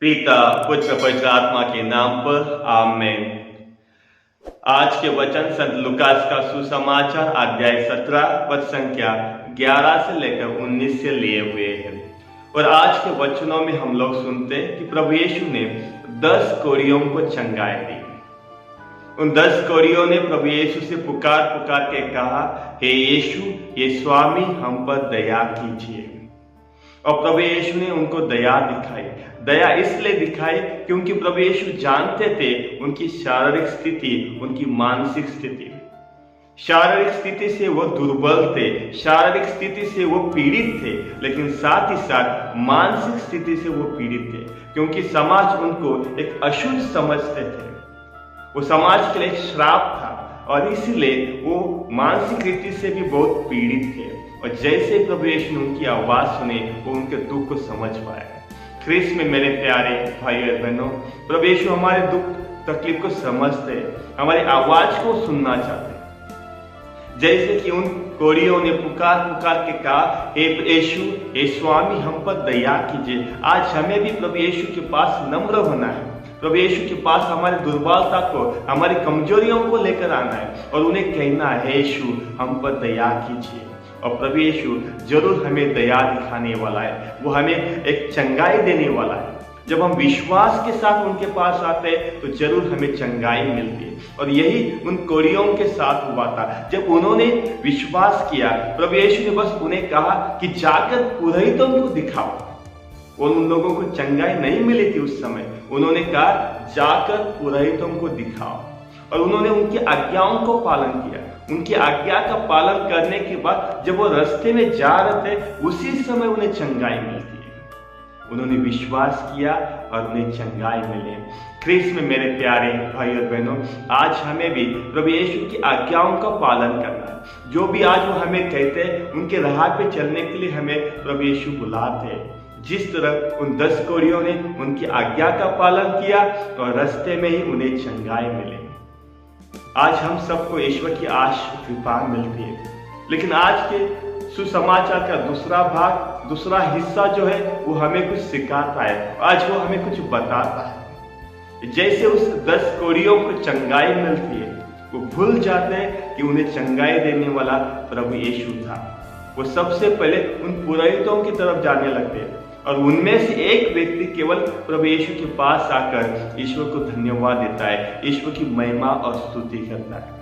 पिता पुत्र पवित्र आत्मा के नाम पर आमेन। आज के वचन संत लूकास का सुसमाचार अध्याय 17 पद संख्या 11 से लेकर 19 से लिए हुए हैं। और आज के वचनों में हम लोग सुनते हैं कि प्रभु यीशु ने 10 कोढ़ियों को चंगाई दी। उन 10 कोढ़ियों ने प्रभु यीशु से पुकार पुकार के कहा, हे यीशु, ये स्वामी हम पर दया कीजिए। और प्रभु यीशु ने उनको दया दिखाई। दया इसलिए दिखाई क्योंकि प्रभु यीशु जानते थे उनकी शारीरिक स्थिति, उनकी मानसिक स्थिति। शारीरिक स्थिति से वो दुर्बल थे, शारीरिक स्थिति से वो पीड़ित थे, लेकिन साथ ही साथ मानसिक स्थिति से वो पीड़ित थे, क्योंकि समाज उनको एक अशुद्ध समझते थे। वो समाज के लिए एक श्राप था और इसलिए वो मानसिक रीति से भी बहुत पीड़ित थे। और जैसे प्रभु यीशु ने उनकी आवाज सुनी, वो उनके दुख को समझ पाए। ख्रीस्त में मेरे प्यारे भाई और बहनों, प्रभु यीशु हमारे दुख तकलीफ को समझते हैं, हमारी आवाज को सुनना चाहते हैं। जैसे कि उन कोढ़ियों ने पुकार पुकार के कहा, हे यीशु, हे स्वामी हम पर दया कीजिए। आज हमें भी प्रभु यीशु के पास नम्र होना है। प्रभु यीशु के पास हमारी दुर्बलता को, हमारी कमजोरियों को लेकर आना है और उन्हें कहना है, हे यीशु हम पर दया कीजिए। और प्रभु यीशु जरूर हमें दया दिखाने वाला है, वो हमें एक चंगाई देने वाला है। जब हम विश्वास के साथ उनके पास आते हैं तो जरूर हमें चंगाई मिलती है। और यही उन कोढ़ियों के साथ हुआ था। जब उन्होंने विश्वास किया, प्रभु यीशु ने बस उन्हें कहा कि जाकर पुरोहितों को दिखाओ। उन लोगों को चंगाई नहीं मिली थी उस समय। उन्होंने कहा, जाकर पुरोहितों को दिखाओ। और उन्होंने उनकी आज्ञाओं को पालन किया। उनकी आज्ञा का पालन करने के बाद जब वो रास्ते में जा रहे थे, उसी समय उन्हें चंगाई मिलती है। उन्होंने विश्वास किया और उन्हें चंगाई मिले। ख्रीस्त में मेरे प्यारे भाई और बहनों, आज हमें भी प्रभु यीशु की आज्ञाओं का पालन करना है। जो भी आज वो हमें कहते हैं, उनके राह पे चलने के लिए हमें प्रभु यीशु बुलाते हैं। जिस तरह उन 10 कोढ़ियों ने उनकी आज्ञा का पालन किया और रास्ते में ही उन्हें चंगाई मिले। आज हम सबको ईश्वर की आश कृपा मिलती है, लेकिन आज के सुसमाचार का दूसरा भाग, दूसरा हिस्सा जो है, वो हमें कुछ सिखाता है। आज वो हमें कुछ बताता है। जैसे उस 10 कोढ़ियों को चंगाई मिलती है, वो भूल जाते हैं कि उन्हें चंगाई देने वाला प्रभु यीशु था। वो सबसे पहले उन पुरोहितों की तरफ जाने लगते हैं और उनमें से एक व्यक्ति केवल प्रभु यीशु के पास आकर ईश्वर को धन्यवाद देता है, ईश्वर की महिमा और स्तुति करता है।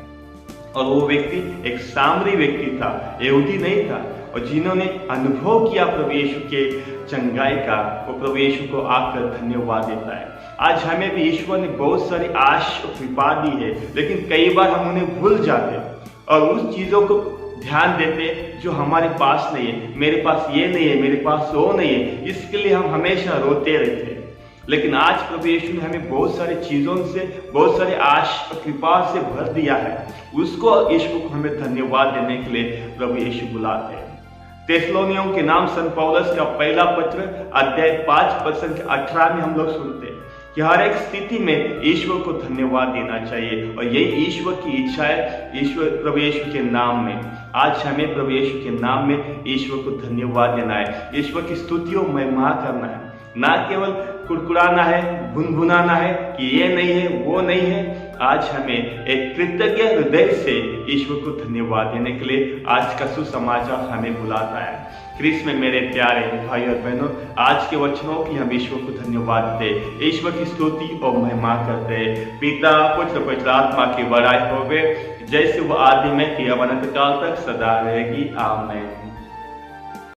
और वो व्यक्ति एक सामरी व्यक्ति था, यहूदी नहीं था। और जिन्होंने अनुभव किया प्रभु यीशु के चंगाई का, वो प्रभु यीशु को आकर धन्यवाद देता है। आज हमें भी ईश्वर ने बहुत सारी आश और कृपा दी है, लेकिन कई बार हम उन्हें भूल जाते हैं और उस चीजों को ध्यान देते जो हमारे पास नहीं है। मेरे पास ये नहीं है, मेरे पास वो नहीं है, इसके लिए हम हमेशा रोते रहते हैं। लेकिन आज प्रभु यीशु ने हमें बहुत सारी चीजों से, बहुत सारे आश और कृपा से भर दिया है। उसको यीशु को हमें धन्यवाद देने के लिए प्रभु यीशु बुलाते हैं। थिस्सलुनीयों के नाम संत पौलुस का पहला पत्र अध्याय 5 पद संख्या 18 में हम लोग सुनते हैं कि हर एक स्थिति में ईश्वर को धन्यवाद देना चाहिए। और यही ईश्वर की इच्छा है, ईश्वर प्रभु यीशु के नाम में। आज हमें प्रभु यीशु के नाम में ईश्वर को धन्यवाद देना है, ईश्वर की स्तुति और महिमा करना है। ना केवल कुड़कुड़ाना है, भुनभुनाना है कि ये नहीं है, वो नहीं है। आज हमें एक कृतज्ञ हृदय से ईश्वर को धन्यवाद देने के लिए आज का सुसमाचार हमें बुलाता है। ख्रीस्त में मेरे प्यारे भाई और बहनों, आज के वचनों के लिए हम ईश्वर को धन्यवाद देते, ईश्वर की स्तुति और महिमा करते हैं। पिता पुत्र पवित्र आत्मा की बड़ाई होवे, जैसे वो आदि में थी अब अनंत काल तक सदा रहेगी। आमीन।